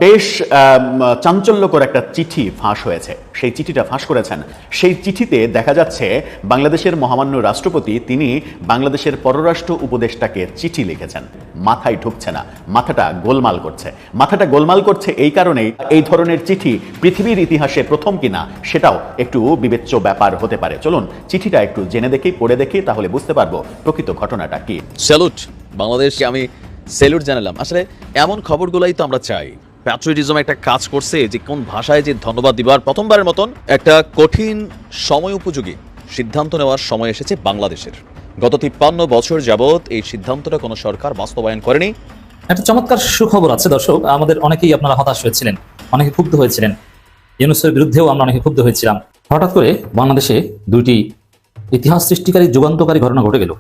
বেশ চাঞ্চল্যকর একটা চিঠি ফাঁস হয়েছে। সেই চিঠিটা ফাঁস করেছেন। সেই চিঠিতে দেখা যাচ্ছে বাংলাদেশের মহামান্য রাষ্ট্রপতি তিনি বাংলাদেশের পররাষ্ট্র উপদেষ্টাকে চিঠি লিখেছেন। মাথায় ঢুকছে না, মাথাটা গোলমাল করছে। মাথাটা গোলমাল করছে এই কারণেই এই ধরনের চিঠি পৃথিবীর ইতিহাসে প্রথম কিনা সেটাও একটু বিবেচ্য ব্যাপার হতে পারে। চলুন চিঠিটা একটু জেনে দেখি, পড়ে দেখি, তাহলে বুঝতে পারবো প্রকৃত ঘটনাটা কি। স্যালুট বাংলাদেশকে, আমি স্যালুট জানালাম। আসলে এমন খবরগুলাই তো আমরা চাই। প্যাট্রিয়টিজম একটা কাজ করছে যে কোন ভাষায় যে ধন্যবাদ দিবার প্রথমবারের মতন একটা কঠিন সময় উপযোগী সিদ্ধান্ত নেওয়ার সময় এসেছে বাংলাদেশের। গত 53 বছর যাবৎ এই সিদ্ধান্তটা কোনো সরকার বাস্তবায়ন করেনি। একটা চমৎকার সুখবর আছে দর্শক, আমাদের অনেকেই আপনারা হতাশ হয়েছিলেন, অনেকে ক্ষুব্ধ হয়েছিলেন, ইউনূসের বিরুদ্ধেও আমরা অনেকে ক্ষুব্ধ হয়েছিলাম। হঠাৎ করে বাংলাদেশে দুইটি ইতিহাস সৃষ্টিকারী যুগান্তকারী ঘটনা ঘটে গেল,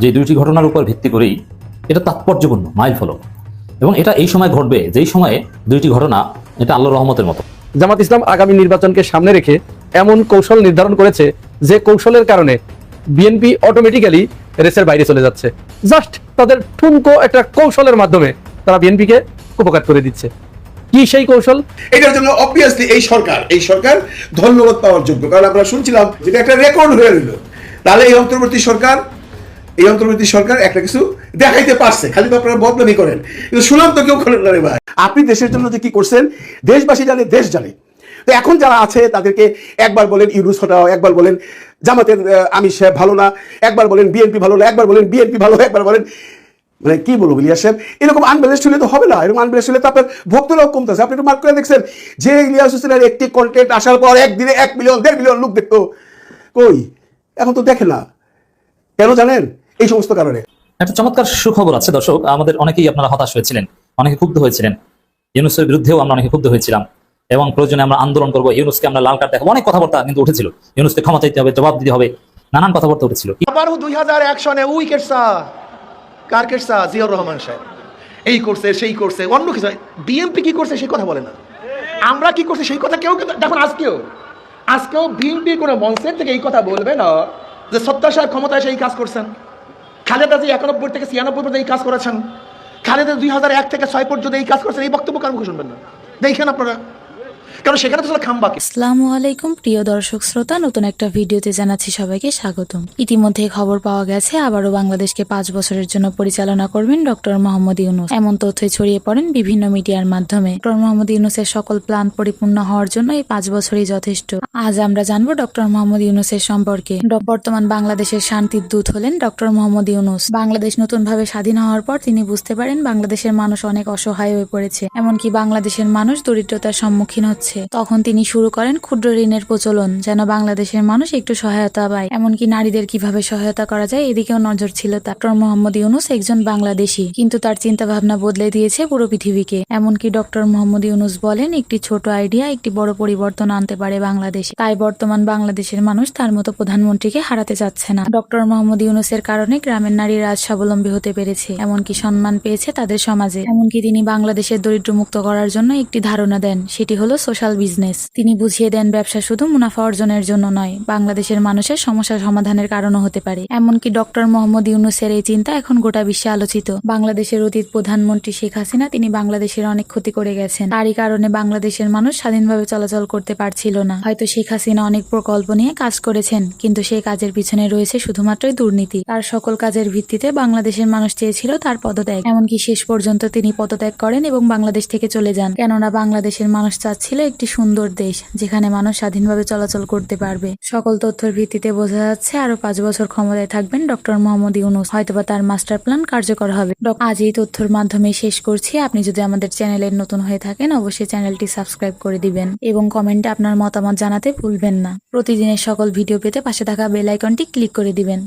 যে দুইটি ঘটনার উপর ভিত্তি করেই এটা তাৎপর্যপূর্ণ মাইল ফলক, এবং এটা এই সময় ঘটবে যেই সময়ে দুইটি ঘটনা এটা আল্লাহর রহমতের মতো। জামাত ইসলাম আগামী নির্বাচনকে সামনে রেখে এমন কৌশল নির্ধারণ করেছে যে কৌশলের কারণে বিএনপি অটোমেটিক্যালি রেসের বাইরে চলে যাচ্ছে। জাস্ট তাদের ঠুনকো একটা কৌশলের মাধ্যমে তারা বিএনপিকে উপকার করে দিচ্ছে। কি সেই কৌশল? এটার জন্য অবভিয়াসলি এই সরকার ধন্যবাদ পাওয়ার যোগ্য, কারণ আমরা শুনছিলাম যেটা একটা রেকর্ড হয়ে রইল। তাহলে এই অন্তর্বর্তী সরকার একটা কিছু দেখাইতে পারছে, খালি তো আপনারা বদনামি করেন, কিন্তু শুনাম তো কেউ করেন না রে ভাই। আপনি দেশের জন্য যে কি করছেন দেশবাসী জানে, দেশ জানে। তো এখন যারা আছে তাদেরকে একবার বলেন ইউনূস হটাও, একবার বলেন জামাতের আমির সাহেব ভালো না, একবার বলেন বিএনপি ভালো না, একবার বলেন বিএনপি ভালো, একবার বলেন মানে কি বলবো ইলিয়াস সাহেব, এরকম আনব্যালেন্সড হলে তো হবে না। এরকম আনব্যালেন্সড হলে তো আপনার ভক্তরাও কমতেছে। আপনি একটু মার্ক করে দেখছেন যে ইলিয়াস হোসেনের একটি কন্টেন্ট আসার পর একদিনে 1 মিলিয়ন 1.5 মিলিয়ন লোক দেখতো, কই এখন তো দেখে না। কেন জানেন? এই সমস্ত কারণে। একটা চমৎকার সুখবর আছে দর্শক, আমাদের অনেকেই আপনারা হতাশ হয়েছিলেন, অনেকে ক্ষুব্ধ হয়েছিলেন, ইউনূসের বিরুদ্ধেও আমরা অনেকে ক্ষুব্ধ হয়েছিলাম, এবং প্রয়োজনে আমরা আন্দোলন করবো, ইউনূসকে আমরা লাল কার্ড দেখাবো, অনেক কথাবার্তা কিন্তু উঠেছিল। ইউনূসকে ক্ষমা চাইতে হবে, জবাব দিতে হবে, নানান কথাবার্তা উঠেছিল। আবারও 2001 সনে উই কেটসা কার কেটসা জিয়াউর রহমান সাহেব এই করছে সেই করছে, অন্য কিছু বিএনপি কি করছে সেই কথা বলে না, আমরা কি করছে সেই কথা কেউ দেখুন। আজকেও বিএনপির কোনো মঞ্চের থেকে এই কথা বলবে না যে সত্তার সাহেব ক্ষমতায় এসে এই কাজ করছেন, খালেদা জি 91 থেকে 96 পর্যন্ত এই কাজ করেছেন, খালেদা 2001 থেকে 6 পর্যন্ত এই কাজ করছেন। এই বক্তব্য কার মুখে শুনবেন না? দেখেন আপনারা, কারণ সেখানে তো খাম্বা। আসসালামু আলাইকুম প্রিয় দর্শক শ্রোতা, নতুন একটা ভিডিওতে জানাচ্ছি সবাইকে স্বাগতম। ইতিমধ্যে খবর পাওয়া গেছে আবারও বাংলাদেশকে 5 বছরের জন্য পরিচালনা করবেন ডক্টর মোহাম্মদ ইউনূস। এমন তথ্যই ছড়িয়ে পড়েন বিভিন্ন মিডিয়ার মাধ্যমে। ডক্টর মোহাম্মদ ইউনূসের সকল প্ল্যান পরিপূর্ণ হওয়ার জন্য এই 5 বছরই যথেষ্ট। আজ আমরা জানবো ডক্টর মোহাম্মদ ইউনূসের সম্পর্কে। বর্তমান বাংলাদেশের শান্তির দূত হলেন ডক্টর মোহাম্মদ ইউনূস। বাংলাদেশ নতুনভাবে স্বাধীন হওয়ার পর তিনি বুঝতে পারেন বাংলাদেশের মানুষ অনেক অসহায় হয়ে পড়েছে, এমনকি বাংলাদেশের মানুষ দরিদ্রতার সম্মুখীন হচ্ছে। তখন তিনি শুরু করেন ক্ষুদ্র ঋণের প্রচলন, যেন বাংলাদেশের মানুষ একটু সহায়তা পায়। এমনকি নারীদের কিভাবে সহায়তা করা যায় এদিকেও নজর ছিল তার। ডক্টর মোহাম্মদ ইউনূস একজন বাংলাদেশী, কিন্তু তার চিন্তা ভাবনা বদলে দিয়েছে পুরো পৃথিবীকে। এমনকি ডক্টর মোহাম্মদ ইউনূস বলেন একটি ছোট আইডিয়া একটি বড় পরিবর্তন আনতে পারে বাংলাদেশে। তাই বর্তমান বাংলাদেশের মানুষ তার মতো প্রধানমন্ত্রীকে হারাতে চাচ্ছে না। ডক্টর মোহাম্মদ ইউনূসের কারণে গ্রামের নারীরা আজ স্বাবলম্বী হতে পেরেছে, এমনকি সম্মান পেয়েছে তাদের সমাজে। এমনকি তিনি বাংলাদেশের দরিদ্র মুক্ত করার জন্য একটি ধারণা দেন, সেটি হলো সোশ্যাল বিজনেস। তিনি বুঝিয়ে দেন ব্যবসা শুধু মুনাফা অর্জনের জন্য নয়, বাংলাদেশের মানুষের সমস্যা সমাধানের কারণও হতে পারে। এমনকি ডক্টর মোহাম্মদ ইউনূসের এই চিন্তা এখন গোটা বিশ্বে আলোচিত। বাংলাদেশের অতীত প্রধানমন্ত্রী শেখ হাসিনা তিনি বাংলাদেশের অনেক ক্ষতি করে গেছেন, তারই কারণে বাংলাদেশের মানুষ স্বাধীনভাবে চলাচল করতে পারছিল না। হয়তো শেখ হাসিনা অনেক প্রকল্প নিয়ে কাজ করেছেন, কিন্তু সেই কাজের পিছনে রয়েছে শুধুমাত্রই দুর্নীতি। তার সকল কাজের ভিত্তিতে বাংলাদেশের মানুষ চেয়েছিল তার পদত্যাগ, এমনকি শেষ পর্যন্ত তিনি পদত্যাগ করেন এবং বাংলাদেশ থেকে চলে যান। কেননা বাংলাদেশের মানুষ চাচ্ছিল একটি সুন্দর দেশ যেখানে মানুষ স্বাধীনভাবে চলাচল করতে পারবে। সকল তথ্যের ভিত্তিতে বোঝা যাচ্ছে আরো 5 বছর ক্ষমতায় থাকবেন ডক্টর মোহাম্মদ ইউনূস। হয়তোবা তার মাস্টার প্ল্যান কার্যকর হবে। আজ এই তথ্যের মাধ্যমে শেষ করছি। আপনি যদি আমাদের চ্যানেলের নতুন হয়ে থাকেন অবশ্যই চ্যানেলটি সাবস্ক্রাইব করে দিবেন এবং কমেন্টে আপনার মতামত জানাতে ভুলবেন না। প্রতিদিনের সকল ভিডিও পেতে পাশে থাকা বেল আইকনটি ক্লিক করে দিবেন।